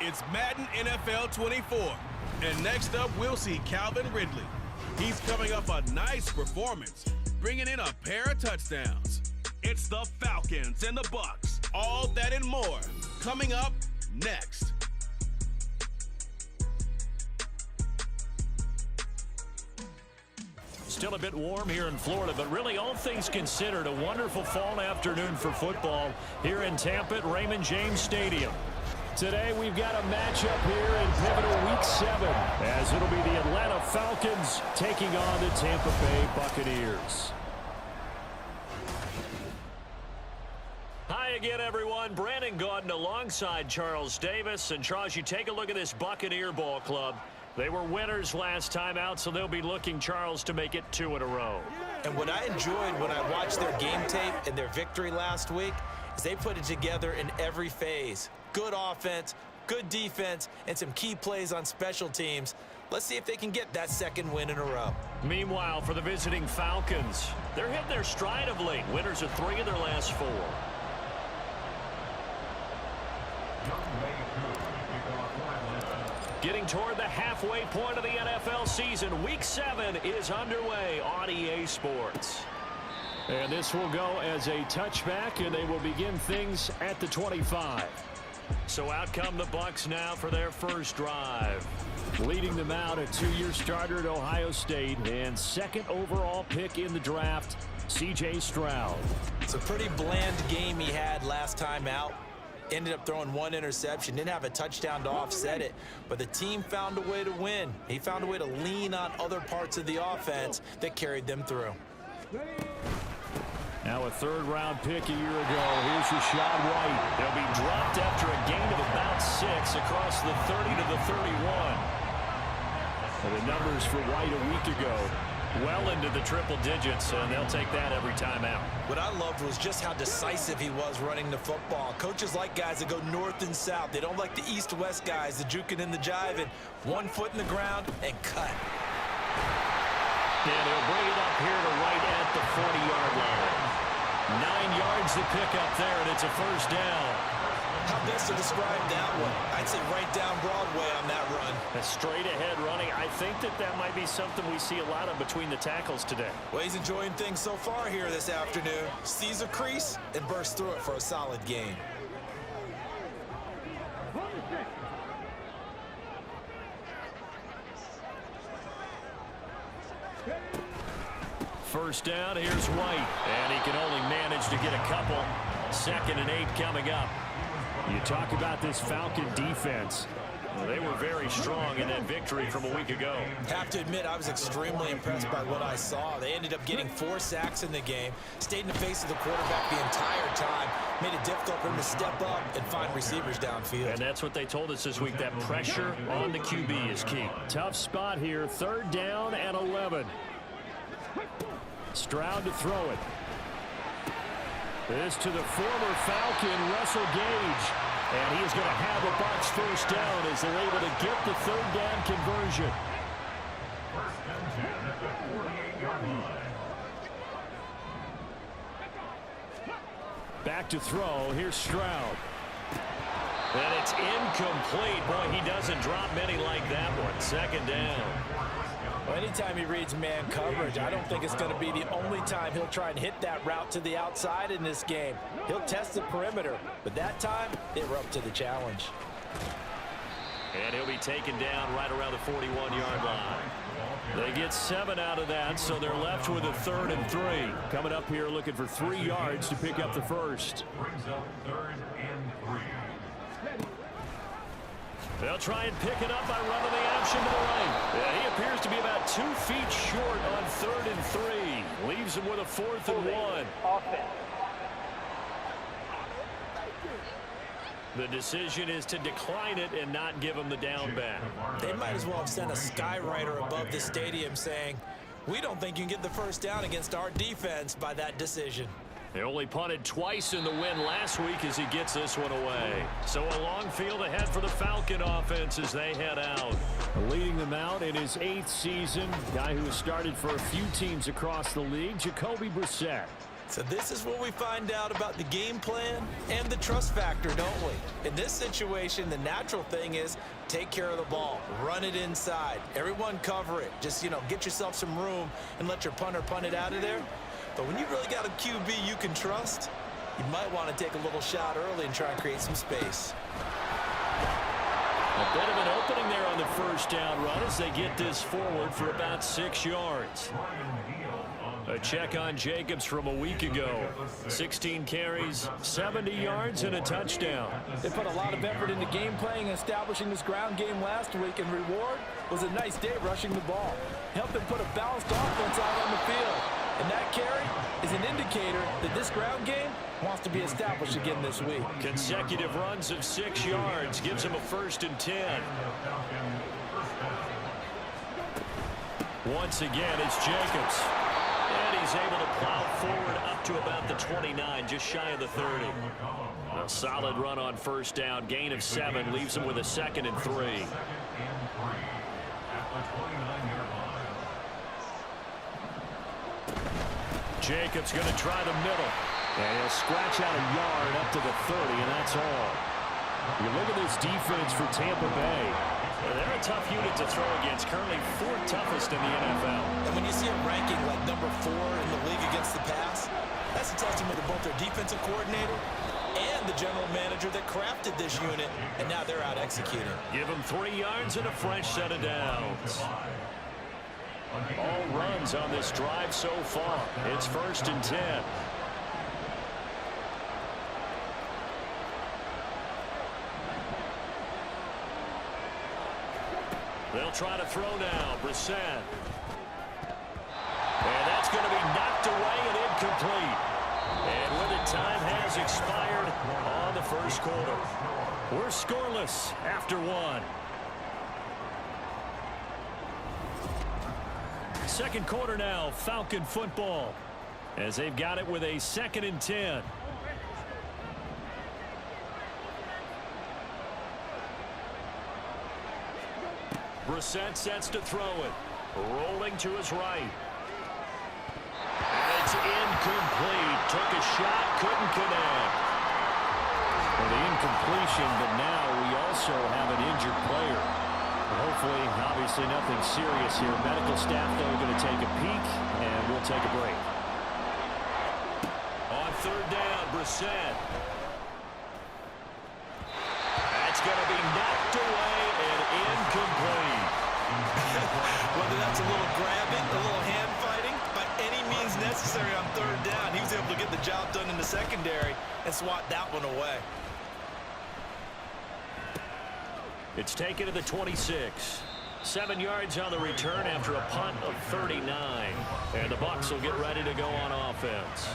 It's Madden NFL 24. And next up, we'll see Calvin Ridley. He's coming off a nice performance, bringing in a pair of touchdowns. It's the Falcons and the Bucs. All that and more coming up next. Still a bit warm here in Florida, but really all things considered, a wonderful fall afternoon for football here in Tampa at Raymond James Stadium. Today we've got a matchup here in pivotal Week 7, as it'll be the Atlanta Falcons taking on the Tampa Bay Buccaneers. Hi again, everyone. Brandon Gaudin alongside Charles Davis. And Charles, you take a look at this Buccaneer ball club. They were winners last time out, so they'll be looking, Charles, to make it 2 in a row. And what I enjoyed when I watched their game tape and their victory last week is they put it together in every phase. Good offense, good defense, and some key plays on special teams. Let's see if they can get that 2nd win in a row. Meanwhile, for the visiting Falcons, they're hitting their stride of late. Winners of 3 of their last 4. Getting toward the halfway point of the NFL season, Week 7 is underway on EA Sports. And this will go as a touchback, and they will begin things at the 25. So out come the Bucs now for their first drive. Leading them out, a 2-year starter at Ohio State and 2nd overall pick in the draft, C.J. Stroud. It's a pretty bland game he had last time out. Ended up throwing 1 interception, didn't have a touchdown to offset it, but the team found a way to win. He found a way to lean on other parts of the offense that carried them through. Now a 3rd-round pick a year ago. Here's Rachaad White. He'll be dropped after a gain of about 6 across the 30 to the 31. And the numbers for White a week ago, well into the triple digits, and they'll take that every time out. What I loved was just how decisive he was running the football. Coaches like guys that go north and south. They don't like the east-west guys, the juking and the jiving. 1 foot in the ground and cut. And he'll bring it up here to right at the 40-yard line. 9 yards to pick up there, and it's a first down. How best to describe that one? I'd say right down Broadway on that run. A straight-ahead running. I think that might be something we see a lot of between the tackles today. Well, he's enjoying things so far here this afternoon. Sees a crease and bursts through it for a solid gain. First down, here's White. And he can only manage to get a couple. 2nd and 8 coming up. You talk about this Falcon defense. Well, they were very strong in that victory from a week ago. Have to admit, I was extremely impressed by what I saw. They ended up getting 4 sacks in the game, stayed in the face of the quarterback the entire time, made it difficult for him to step up and find receivers downfield. And that's what they told us this week, that pressure on the QB is key. Tough spot here, 3rd down and 11. Stroud to throw it. This to the former Falcon, Russell Gage. And he is going to have a Bucs first down as they're able to get the 3rd down conversion. Back to throw. Here's Stroud. And it's incomplete. Boy, he doesn't drop many like that one. 2nd down. Well, anytime he reads man coverage, I don't think it's going to be the only time he'll try and hit that route to the outside in this game. He'll test the perimeter, but that time, they were up to the challenge. And he'll be taken down right around the 41-yard line. They get 7 out of that, so they're left with a 3rd and 3. Coming up here looking for 3 yards to pick up the first. They'll try and pick it up by running the option to the right. Yeah, he appears to be about 2 feet short on 3rd and 3. Leaves him with a 4th and 1. The decision is to decline it and not give him the down back. They might as well have sent a skywriter above the stadium saying, we don't think you can get the first down against our defense by that decision. They only punted twice in the win last week as he gets this one away. So a long field ahead for the Falcon offense as they head out. Leading them out in his 8th season, guy who has started for a few teams across the league, Jacoby Brissett. So this is what we find out about the game plan and the trust factor, don't we? In this situation, the natural thing is take care of the ball, run it inside, everyone cover it. Just, get yourself some room and let your punter punt it out of there. But when you really got a QB you can trust, you might want to take a little shot early and try and create some space. A bit of an opening there on the first down run as they get this forward for about 6 yards. A check on Jacobs from a week ago. 16 carries, 70 yards, and a touchdown. They put a lot of effort into game playing and establishing this ground game last week, and reward was a nice day rushing the ball. Helped them put a balanced offense out on the field. And that carry is an indicator that this ground game wants to be established again this week. Consecutive runs of 6 yards gives him a 1st and 10. Once again, it's Jacobs. And he's able to plow forward up to about the 29, just shy of the 30. A solid run on first down, gain of 7, leaves him with a 2nd and 3. Jacobs going to try the middle. And he'll scratch out a yard up to the 30, and that's all. You look at this defense for Tampa Bay. They're a tough unit to throw against, currently 4th toughest in the NFL. And when you see a ranking like number 4 in the league against the pass, that's a testament to both their defensive coordinator and the general manager that crafted this unit, and now they're out executing. Give them 3 yards and a fresh set of downs. All runs on this drive so far. It's 1st and 10. They'll try to throw now. Brissett. And that's going to be knocked away and incomplete. And with it, time has expired on the first quarter. We're scoreless after 1. Second quarter now, Falcon football, as they've got it with a 2nd and 10. Brissett sets to throw it. Rolling to his right. And it's incomplete. Took a shot, couldn't connect. Well, the incompletion, but now we also have an injured player. Hopefully, obviously nothing serious here. Medical staff, though, going to take a peek, and we'll take a break. On 3rd down, Brissett. That's going to be knocked away and incomplete. Whether that's a little grabbing, a little hand fighting, by any means necessary on 3rd down, he was able to get the job done in the secondary and swat that one away. It's taken to the 26. 7 yards on the return after a punt of 39. And the Bucs will get ready to go on offense.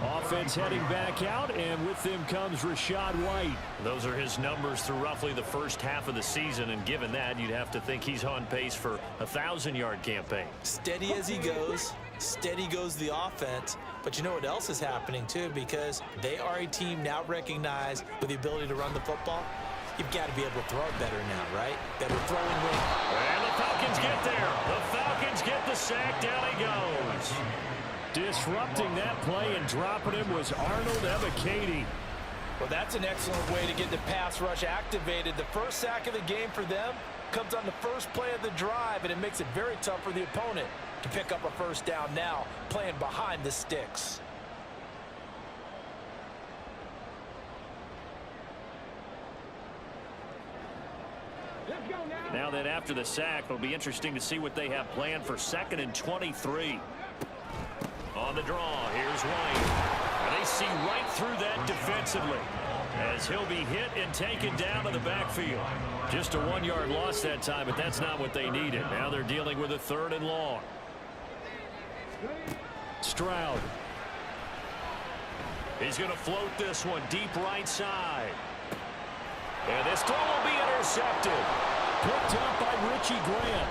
Offense heading back out, and with them comes Rachaad White. Those are his numbers through roughly the first half of the season, and given that, you'd have to think he's on pace for a 1,000-yard campaign. Steady as he goes, steady goes the offense. But you know what else is happening, too, because they are a team now recognized with the ability to run the football. You've got to be able to throw it better now, right? Better throwing wing. And the Falcons get there. The Falcons get the sack. Down he goes. Disrupting that play and dropping him was Arnold Ebiketie. Well, that's an excellent way to get the pass rush activated. The first sack of the game for them comes on the first play of the drive, and it makes it very tough for the opponent to pick up a first down now, playing behind the sticks. Now that after the sack, it'll be interesting to see what they have planned for 2nd and 23. On the draw, here's White. And they see right through that defensively as he'll be hit and taken down to the backfield. Just a 1-yard loss that time, but that's not what they needed. Now they're dealing with a 3rd and long. Stroud. He's going to float this one deep right side. And this throw will be intercepted. Picked up by Richie Grant.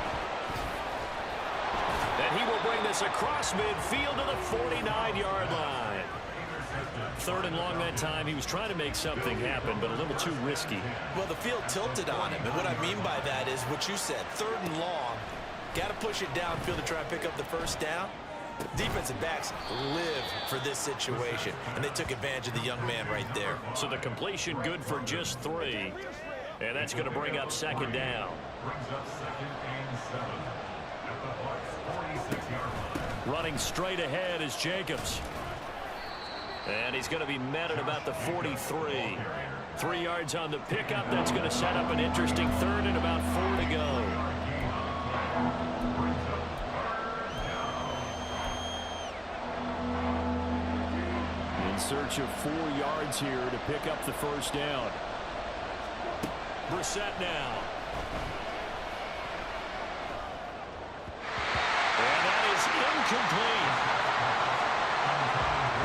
And he will bring this across midfield to the 49-yard line. 3rd and long that time. He was trying to make something happen, but a little too risky. Well, the field tilted on him, and what I mean by that is what you said, 3rd and long. Got to push it downfield to try and pick up the first down. Defensive backs live for this situation, and they took advantage of the young man right there. So the completion good for just 3. And that's going to bring up second down. Running straight ahead is Jacobs. And he's going to be met at about the 43. 3 yards on the pickup. That's going to set up an interesting third and about 4 to go. In search of 4 yards here to pick up the first down. Brissett now. And that is incomplete.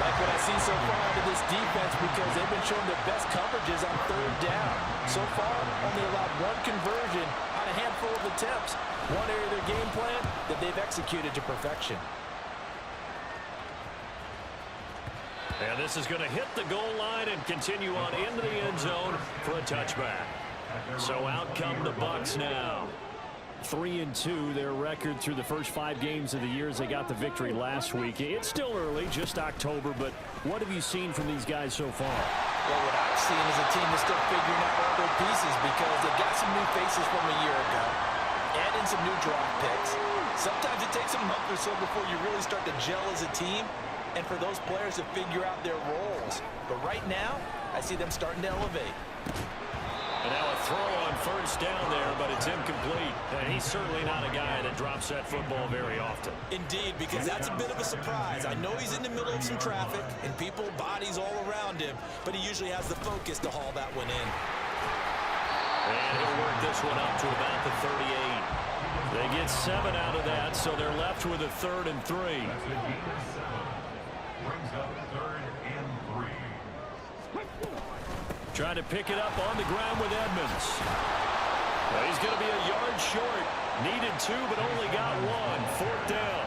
Like what I see so far out of this defense, because they've been showing their best coverages on 3rd down. So far, only allowed 1 conversion on a handful of attempts. One area of their game plan that they've executed to perfection. And this is going to hit the goal line and continue on into the end zone for a touchback. So out come the Bucs now. 3-2, their record through the first 5 games of the year as they got the victory last week. It's still early, just October, but what have you seen from these guys so far? Well, what I've seen is a team that's still figuring out all their pieces because they've got some new faces from a year ago. Add in some new draft picks. Sometimes it takes a month or so before you really start to gel as a team and for those players to figure out their roles. But right now, I see them starting to elevate. And now a throw on first down there, but it's incomplete. And he's certainly not a guy that drops that football very often. Indeed, because that's a bit of a surprise. I know he's in the middle of some traffic and people, bodies all around him, but he usually has the focus to haul that one in. And he'll work this one up to about the 38. They get 7 out of that, so they're left with a 3rd and 3. Trying to pick it up on the ground with Edmonds. Well, he's going to be a yard short. Needed 2, but only got 1. 4th down.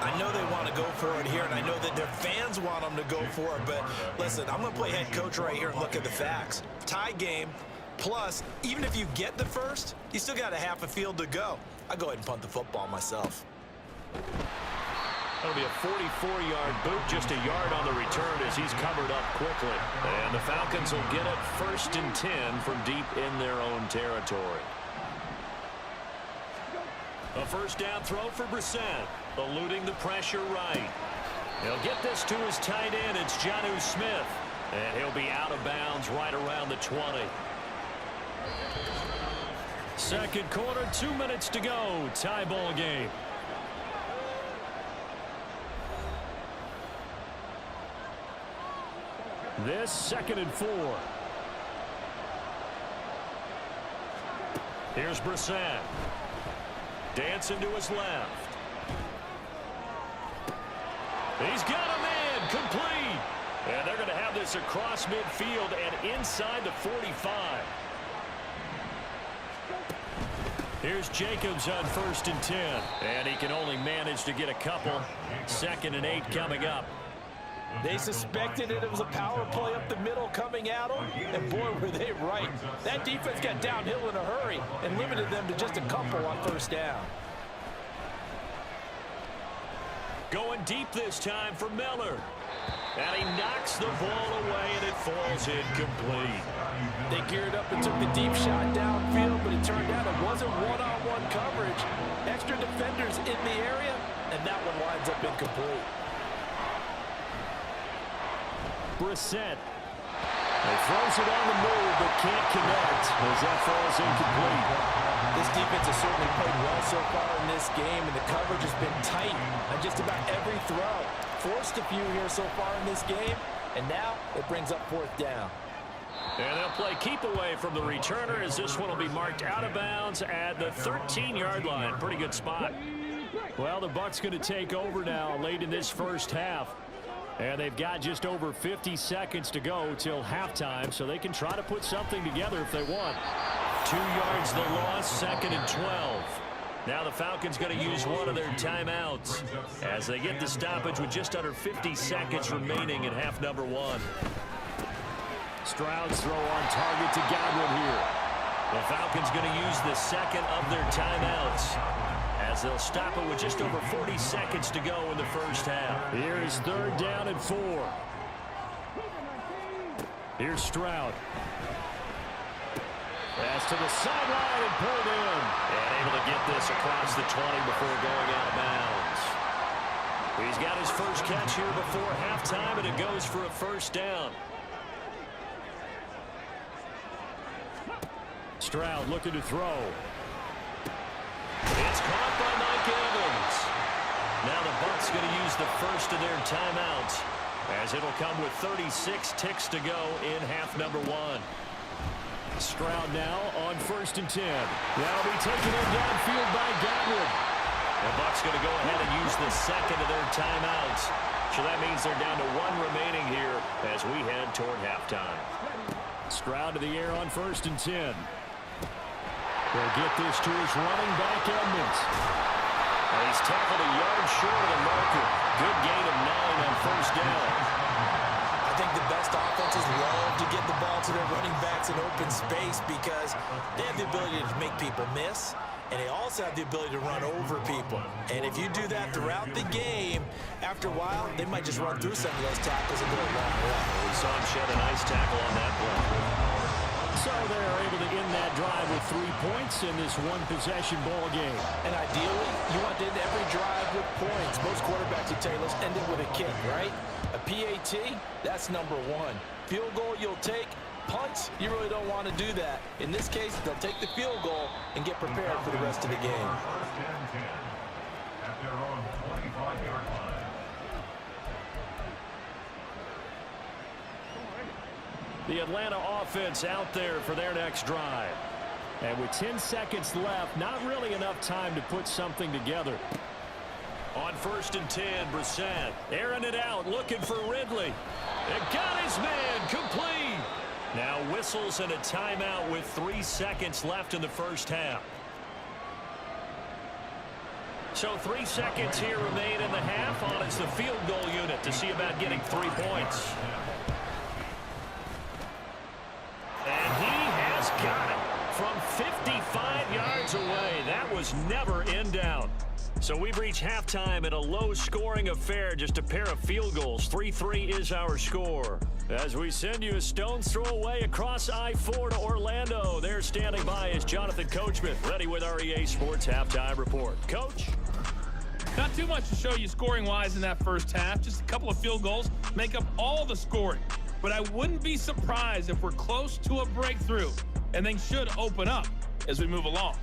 I know they want to go for it here, and I know that their fans want them to go for it, but listen, I'm going to play head coach right here and look at the facts. Tie game, plus, even if you get the first, you still got a half a field to go. I'll go ahead and punt the football myself. That'll be a 44-yard boot, just a yard on the return as he's covered up quickly. And the Falcons will get it 1st and 10 from deep in their own territory. A first down throw for Brissett, eluding the pressure right. He'll get this to his tight end. It's Jonnu Smith. And he'll be out of bounds right around the 20. Second quarter, 2 minutes to go. Tie ball game. This 2nd and 4. Here's Brissett. Dancing to his left. He's got a man complete. And they're going to have this across midfield and inside the 45. Here's Jacobs on 1st and 10. And he can only manage to get a couple. 2nd and 8 coming up. They suspected it was a power play up the middle coming at them, and boy, were they right. That defense got downhill in a hurry and limited them to just a couple on 1st down. Going deep this time for Miller. And he knocks the ball away, and it falls incomplete. They geared up and took the deep shot downfield, but it turned out it wasn't one-on-one coverage. Extra defenders in the area, and that one winds up incomplete. Brissett. He throws it on the move, but can't connect as that falls incomplete. This defense has certainly played well so far in this game, and the coverage has been tight on just about every throw. Forced a few here so far in this game, and now it brings up 4th down. And they'll play keep away from the returner as this one will be marked out of bounds at the 13-yard line. Pretty good spot. Well, the Bucs going to take over now late in this first half. And they've got just over 50 seconds to go till halftime, so they can try to put something together if they want. 2 yards the loss, 2nd and 12. Now the Falcons going to use one of their timeouts as they get the stoppage with just under 50 seconds remaining in half number 1. Stroud's throw on target to Godwin here. The Falcons going to use the 2nd of their timeouts as they'll stop it with just over 40 seconds to go in the first half. Here's 3rd down and 4. Here's Stroud. Pass to the sideline and pulled in. And able to get this across the 20 before going out of bounds. He's got his first catch here before halftime, and it goes for a first down. Stroud looking to throw. It's caught by Mike Evans. Now the Bucs going to use the first of their timeouts, as it'll come with 36 ticks to go in half number 1. Stroud now on 1st and 10. That'll be taken in downfield by Godwin. The Bucs going to go ahead and use the second of their timeouts. So that means they're down to 1 remaining here as we head toward halftime. Stroud to the air on 1st and 10. They'll get this to his running back, Edmonds. And he's tackled a yard short of the marker. Good gain of 9 on 1st down. I think the best offenses love to get the ball to their running backs in open space because they have the ability to make people miss, and they also have the ability to run over people. And if you do that throughout the game, after a while, they might just run through some of those tackles and go a long way. We saw him shed a nice tackle on that play. So they're able to end that drive with 3 points in this one-possession ball game. And ideally, you want to end every drive with points. Most quarterbacks would tell you, let's end it with a kick, right? A PAT, that's number 1. Field goal you'll take. Punts, you really don't want to do that. In this case, they'll take the field goal and get prepared for the rest of the game. At their own 25-yard line. The Atlanta offense out there for their next drive. And with 10 seconds left, not really enough time to put something together. On 1st and 10, Brissett airing it out, looking for Ridley. And got his man complete. Now whistles and a timeout with 3 seconds left in the first half. So 3 seconds here remain in the half on it's the field goal unit to see about getting 3 points. And he has got it from 55 yards away. That was never in doubt. So we've reached halftime in a low-scoring affair, just a pair of field goals. 3-3 is our score. As we send you a stone's throw away across I-4 to Orlando. There standing by is Jonathan Coachman, ready with our EA Sports Halftime Report. Coach? Not too much to show you scoring-wise in that first half. Just a couple of field goals make up all the scoring. But I wouldn't be surprised if we're close to a breakthrough, and things should open up as we move along.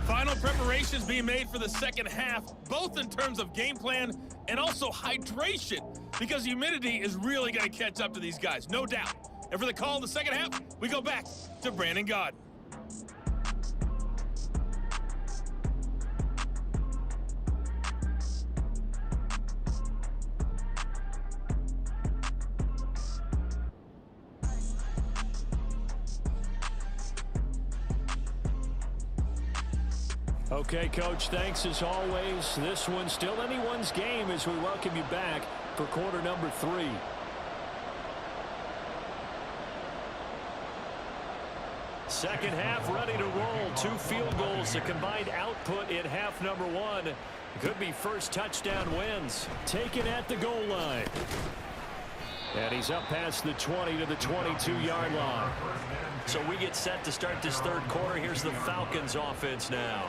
Final preparations being made for the second half, both in terms of game plan and also hydration, because humidity is really going to catch up to these guys, no doubt. And for the call in the second half, we go back to Brandon Gaudin. Okay, Coach, thanks as always. This one's still anyone's game as we welcome you back for quarter number 3. Second half ready to roll. 2 field goals, the combined output in half number 1. Could be first touchdown wins. Taken at the goal line. And he's up past the 20 to the 22-yard line. So we get set to start this third quarter. Here's the Falcons offense now.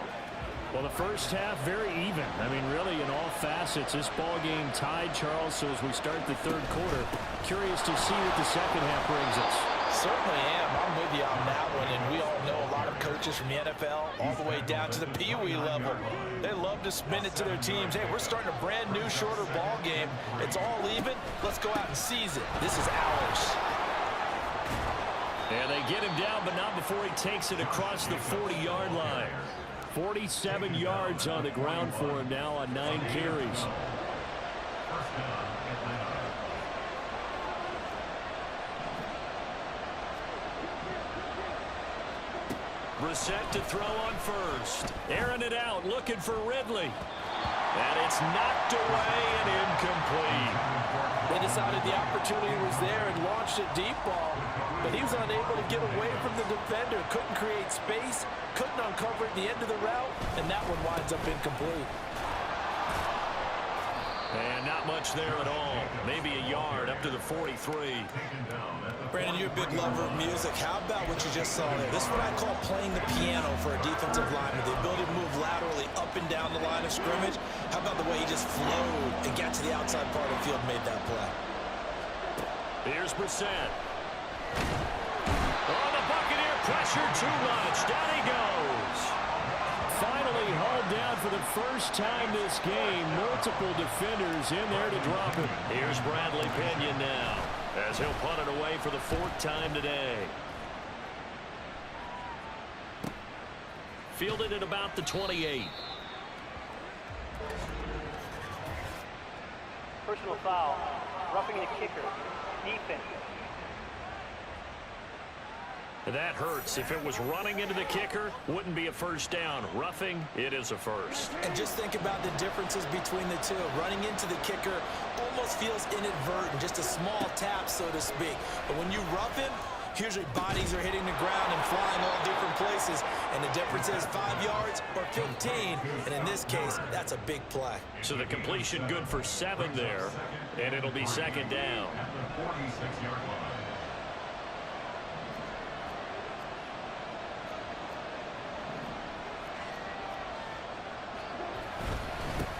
Well, the first half, very even. I mean, really, in all facets, this ball game tied, Charles. So as we start the third quarter, curious to see what the second half brings us. Certainly am. I'm with you on that one. And we all know a lot of coaches from the NFL all the way down to the Pee Wee level. They love to spin it to their teams. Hey, we're starting a brand new, shorter ball game. It's all even. Let's go out and seize it. This is ours. And they get him down, but not before he takes it across the 40-yard line. 47 yards on the ground for him now on 9 carries. Brissett to throw on first. Airing it out, looking for Ridley. And it's knocked away and incomplete. They decided the opportunity was there and launched a deep ball, but he was unable to get away from the defender. Couldn't create space, couldn't uncover at the end of the route, and that one winds up incomplete. And not much there at all. Maybe a yard up to the 43. Brandon, you're a big lover of music. How about what you just saw there? This is what I call playing the piano for a defensive lineman. The ability to move laterally up and down the line of scrimmage. How about the way he just flowed and got to the outside part of the field and made that play? Here's Brissett. Oh, the Buccaneer pressure too much. Down he goes. Finally hauled down for the first time this game. Multiple defenders in there to drop him. Here's Bradley Pinion now, as he'll punt it away for the 4th time today. Fielded at about the 28. Personal foul, roughing the kicker, defense. That hurts. If it was running into the kicker, wouldn't be a first down. Roughing, it is a first. And just think about the differences between the two. Running into the kicker almost feels inadvertent, just a small tap, so to speak. But when you rough him, usually bodies are hitting the ground and flying all different places. And the difference is 5 yards or 15. And in this case, that's a big play. So the completion good for 7 there. And it'll be 2nd down. 46-yard line.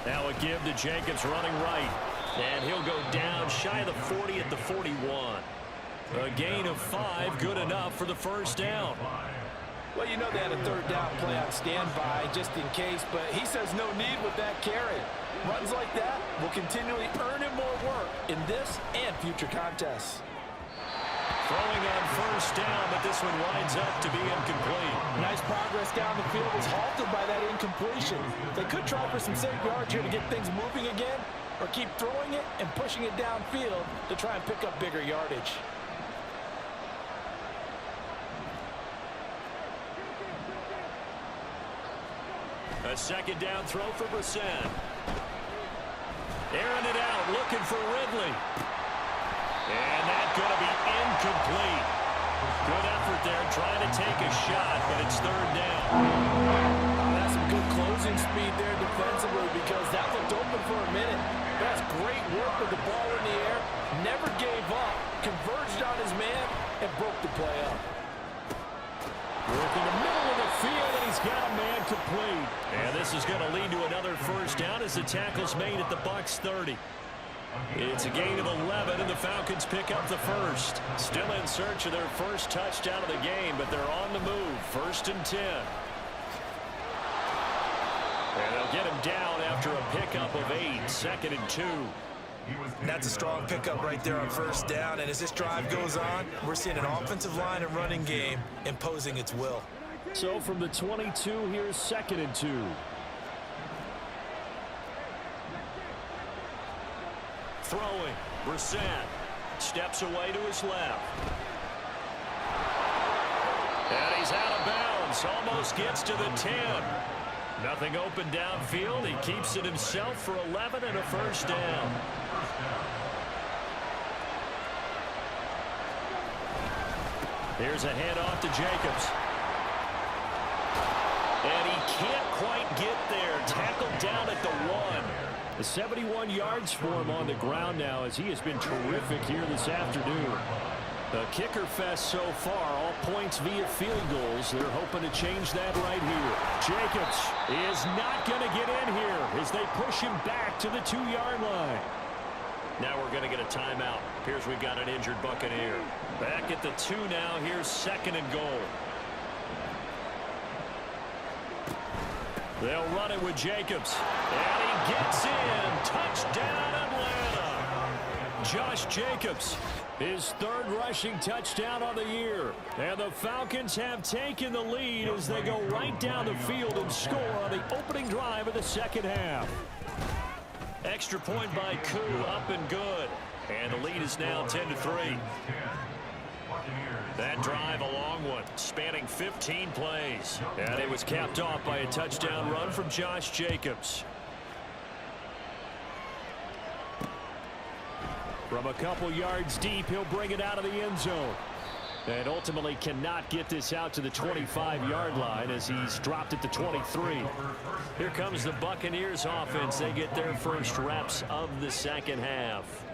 Now a give to Jacobs running right. And he'll go down shy of the 40 at the 41. A gain of 5, good enough for the first down. Well, you know they had a 3rd down play on standby just in case, but he says no need with that carry. Runs like that will continually earn him more work in this and future contests. Throwing on first down, but this one winds up to be incomplete. Nice progress down the field was halted by that incompletion. They could try for some safe yards here to get things moving again, or keep throwing it and pushing it downfield to try and pick up bigger yardage. A 2nd down throw for Brissett. Airing it out, looking for Ridley. And that's going to be incomplete. Good effort there, trying to take a shot, but it's 3rd down. That's some good closing speed there defensively, because that looked open for a minute. That's great work with the ball in the air. Never gave up, converged on his man, and broke the play up. Work in the middle of the field, and he's got a man complete. And this is going to lead to another first down as the tackle's made at the Bucs 30. It's a gain of 11, and the Falcons pick up the first. Still in search of their first touchdown of the game, but they're on the move. 1st and 10. And they'll get him down after a pickup of 8. 2nd and 2. That's a strong pickup right there on first down. And as this drive goes on, we're seeing an offensive line and running game imposing its will. So from the 22, here's 2nd and 2. Throwing, Brissett steps away to his left. And he's out of bounds, almost gets to the 10. Nothing open downfield. He keeps it himself for 11 and a first down. Here's a handoff to Jacobs. And he can't quite get there. Tackled down at the 1. The 71 yards for him on the ground now, as he has been terrific here this afternoon. The kicker fest so far, all points via field goals. They're hoping to change that right here. Jacobs is not going to get in here as they push him back to the 2-yard line. Now we're going to get a timeout. Appears we've got an injured Buccaneer. Back at the 2 now. Here's 2nd and goal. They'll run it with Jacobs. And he gets in. Touchdown, Atlanta. Josh Jacobs, his 3rd rushing touchdown on the year. And the Falcons have taken the lead as they go right down the field and score on the opening drive of the 2nd half. Extra point by Koo, up and good. And the lead is now 10-3. That drive, a long one, spanning 15 plays. And it was capped off by a touchdown run from Josh Jacobs. From a couple yards deep, he'll bring it out of the end zone. And ultimately cannot get this out to the 25-yard line as he's dropped it to 23. Here comes the Buccaneers offense. They get their first reps of the second half.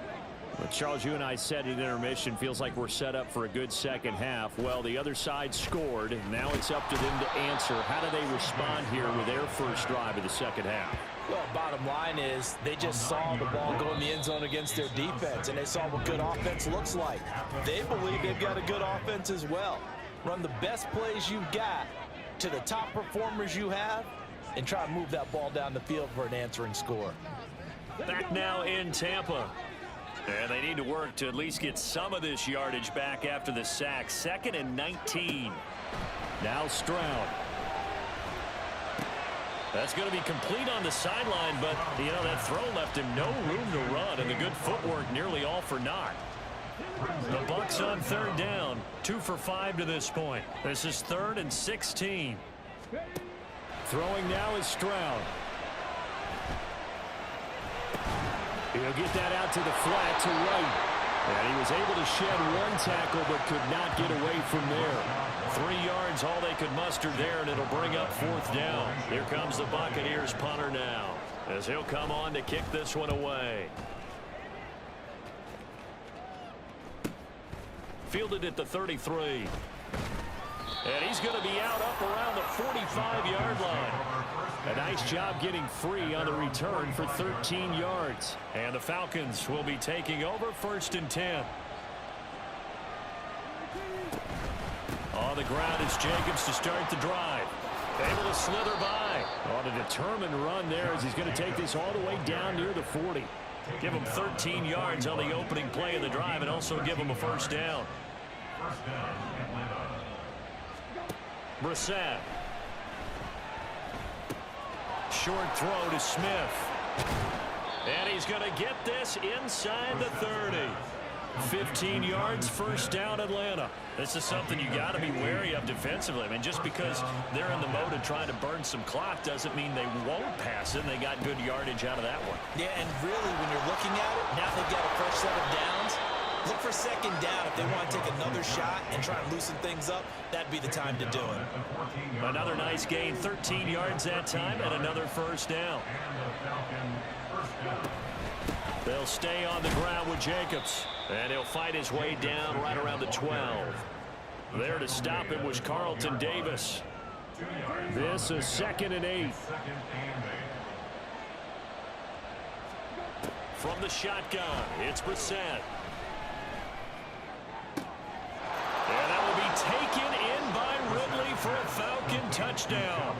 Well, Charles, you and I said at intermission, feels like we're set up for a good second half. Well, the other side scored. Now it's up to them to answer. How do they respond here with their first drive of the second half? Well, bottom line is they just saw the ball go in the end zone against their defense, and they saw what good offense looks like. They believe they've got a good offense as well. Run the best plays you've got to the top performers you have and try to move that ball down the field for an answering score. Back now in Tampa. And they need to work to at least get some of this yardage back after the sack. 2nd and 19. Now Stroud. That's going to be complete on the sideline, but, you know, that throw left him no room to run, and the good footwork nearly all for naught. The Bucs on 3rd down, 2 for 5 to this point. This is 3rd and 16. Throwing now is Stroud. He'll get that out to the flat to right. And he was able to shed 1 tackle but could not get away from there. 3 yards all they could muster there, and it'll bring up 4th down. Here comes the Buccaneers punter now as he'll come on to kick this one away. Fielded at the 33. And he's going to be out up around the 45-yard line. A nice job getting free on the return for 13 yards. And the Falcons will be taking over 1st and 10. On the ground is Jacobs to start the drive. Able to slither by. On a determined run there as he's going to take this all the way down near the 40. Give him 13 yards on the opening play of the drive and also give him a 1st down. Brissett. Short throw to Smith. And he's going to get this inside the 30. 15 yards, 1st down Atlanta. This is something you got to be wary of defensively. I mean, just because they're in the mode of trying to burn some clock doesn't mean they won't pass it. And they got good yardage out of that one. Yeah, and really, when you're looking at it, now they've got a fresh set of downs. Look for 2nd down if they want to take another shot and try and loosen things up. That'd be the time to do it. Another nice gain, 13 yards that time, and another 1st down. They'll stay on the ground with Jacobs, and he'll fight his way down right around the 12. There to stop him was Carlton Davis. This is 2nd and 8. From the shotgun, it's Brissett. And that will be taken in by Ridley for a Falcon touchdown.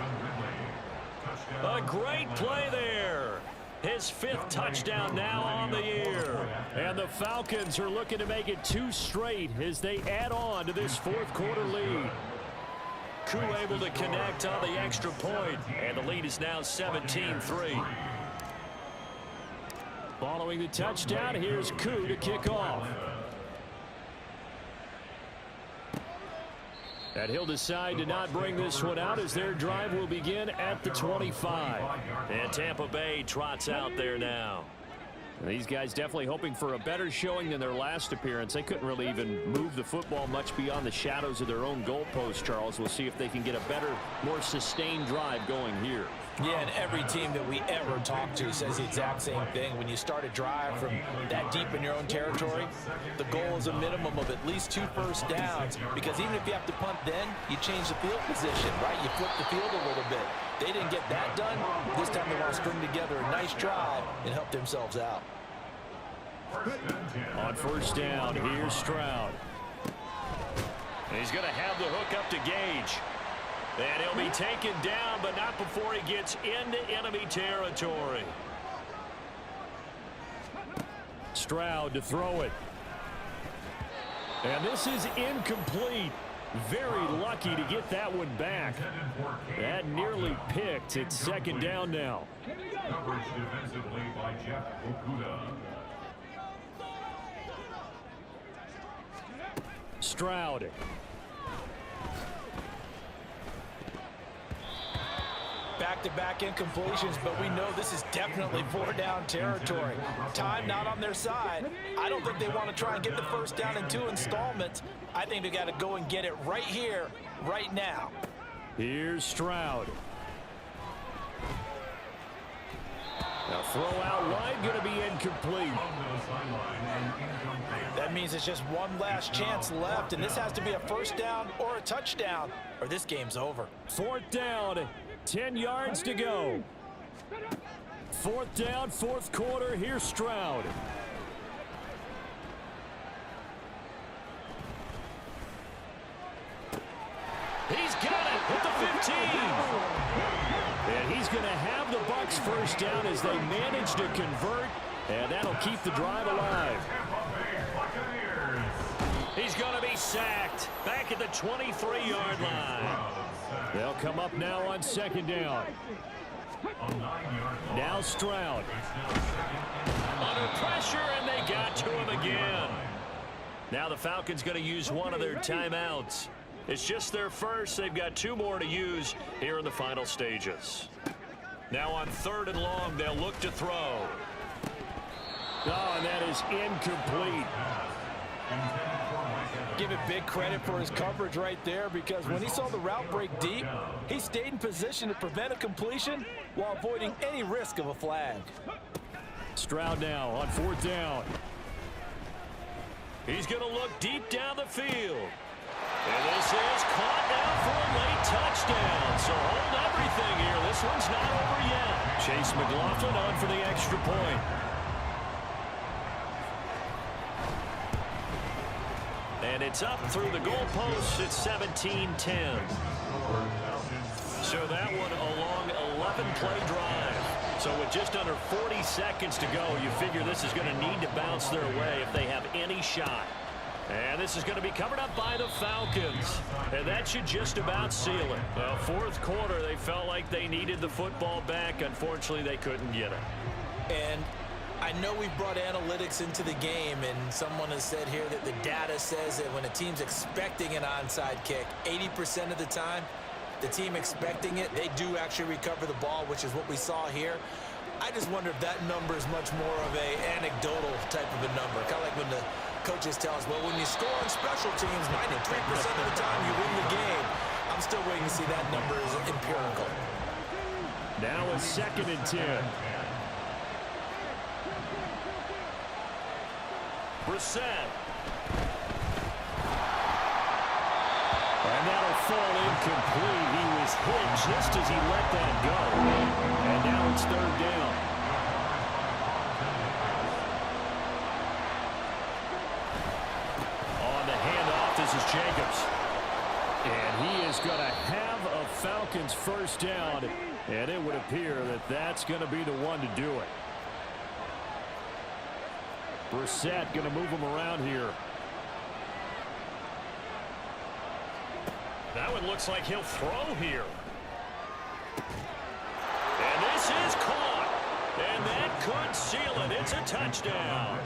A great play there. His 5th touchdown now on the year. And the Falcons are looking to make it 2 straight as they add on to this 4th quarter lead. Koo able to connect on the extra point, and the lead is now 17-3. Following the touchdown, here's Koo to kick off. And he'll decide to not bring this one out as their drive will begin at the 25. And Tampa Bay trots out there now. These guys definitely hoping for a better showing than their last appearance. They couldn't really even move the football much beyond the shadows of their own goalpost, Charles. We'll see if they can get a better, more sustained drive going here. Yeah, and every team that we ever talk to says the exact same thing. When you start a drive from that deep in your own territory, the goal is a minimum of at least 2 first downs, because even if you have to punt then, you change the field position, right? You flip the field a little bit. They didn't get that done. This time they want to string together a nice drive and help themselves out. On 1st down, here's Stroud. He's going to have the hook up to Gage. And he'll be taken down, but not before he gets into enemy territory. Stroud to throw it. And this is incomplete. Very lucky to get that one back. That nearly picked. It's 2nd down now. Coverage defensively by Jeff Okuda. Stroud. Back back-to-back incompletions, but we know this is definitely four-down territory. Time not on their side. I don't think they want to try and get the first down in 2 installments. I think they got to go and get it right here, right now. Here's Stroud. Now throw out wide, going to be incomplete. That means it's just one last chance left, and this has to be a first down or a touchdown, or this game's over. 4th down, 10 yards to go. 4th down, 4th quarter. Here's Stroud. He's got it at the 15. And he's going to have the Bucs first down as they manage to convert, and that'll keep the drive alive. He's going to be sacked back at the 23-yard line. They'll come up now on 2nd down. Now Stroud. Under pressure, and they got to him again. Now the Falcons going to use one of their timeouts. It's just their first. They've got 2 more to use here in the final stages. Now on 3rd and long, they'll look to throw. Oh, and that is incomplete. Give it big credit for his coverage right there, because when he saw the route break deep, he stayed in position to prevent a completion while avoiding any risk of a flag. Stroud now on 4th down. He's going to look deep down the field. And this is caught now for a late touchdown. So hold everything here. This one's not over yet. Chase McLaughlin on for the extra point. And it's up through the goalposts. It's 17-10. So that one a long 11-play drive. So with just under 40 seconds to go, you figure this is going to need to bounce their way if they have any shot. And this is going to be covered up by the Falcons. And that should just about seal it. Well, 4th quarter, they felt like they needed the football back. Unfortunately, they couldn't get it. And I know we've brought analytics into the game, and someone has said here that the data says that when a team's expecting an onside kick, 80% of the time, the team expecting it, they do actually recover the ball, which is what we saw here. I just wonder if that number is much more of a anecdotal type of a number. Kind of like when the coaches tell us, well, when you score on special teams, 93% of the time you win the game. I'm still waiting to see that number is empirical. Now a 2nd and 10. Brissett. And that'll fall incomplete. He was hit just as he let that go. And now it's 3rd down. On the handoff, this is Jacobs. And he is going to have a Falcons first down. And it would appear that that's going to be the one to do it. Brissett going to move him around here. That one looks like he'll throw here. And this is caught. And that could seal it. It's a touchdown.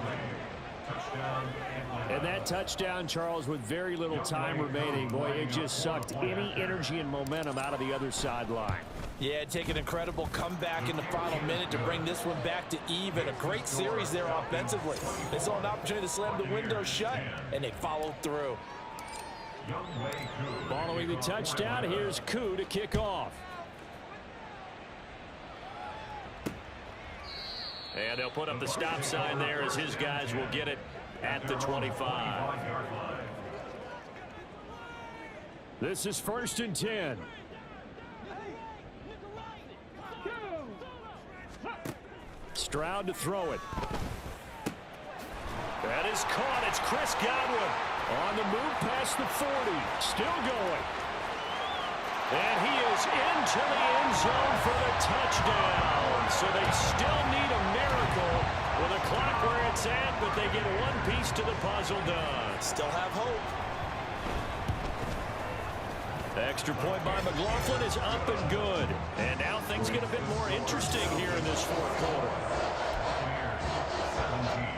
And that touchdown, Charles, with very little time remaining. Boy, it just sucked any energy and momentum out of the other sideline. Yeah, take an incredible comeback in the final minute to bring this one back to even. A great series there offensively. They saw an opportunity to slam the window shut, and they followed through. Following the touchdown, here's Koo to kick off. And they'll put up the stop sign there as his guys will get it at the 25. This is 1st and 10. Stroud to throw it. That is caught. It's Chris Godwin on the move past the 40. Still going. And he is into the end zone for the touchdown. So they still need a miracle with the clock where it's at, but they get one piece to the puzzle done. Still have hope. Extra point by McLaughlin is up and good. And now things get a bit more interesting here in this 4th quarter.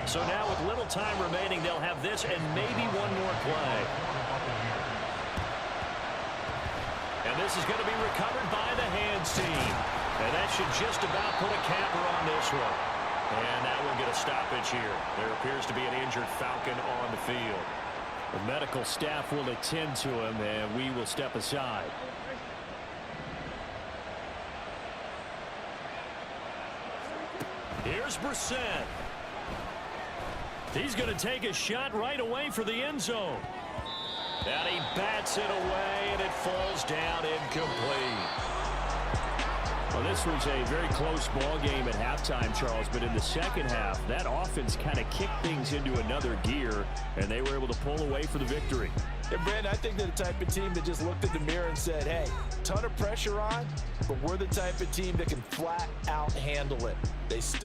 So now with little time remaining, they'll have this and maybe one more play. And this is going to be recovered by the hands team. And that should just about put a capper on this one. And that will get a stoppage here. There appears to be an injured Falcon on the field. The medical staff will attend to him, and we will step aside. Here's Brissett. He's going to take a shot right away for the end zone. And he bats it away, and it falls down incomplete. Well, this was a very close ball game at halftime, Charles, but in the second half, that offense kind of kicked things into another gear, and they were able to pull away for the victory. And, Brandon, I think they're the type of team that just looked in the mirror and said, hey, ton of pressure on, but we're the type of team that can flat out handle it. They